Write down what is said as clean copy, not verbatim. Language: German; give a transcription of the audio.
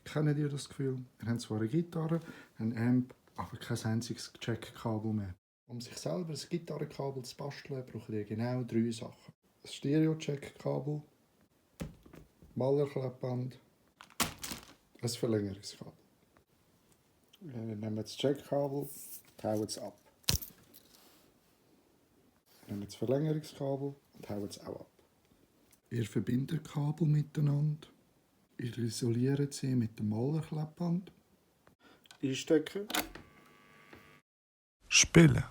Kennt ihr das Gefühl? Ihr habt zwar eine Gitarre, ein Amp, aber kein einziges Jack-Kabel mehr. Um sich selber ein Gitarrekabel zu basteln, braucht ihr genau 3 Sachen. Ein Stereo-Jack-Kabel, Malerchläbband, ein Verlängerungskabel. Wir nehmen das Jack-Kabel und hauen es ab. Wir nehmen das Verlängerungskabel und hauen es auch ab. Ihr verbindet die Kabel miteinander. Ihr isoliert sie mit dem Malerchläbband. Einstecken. Spielen.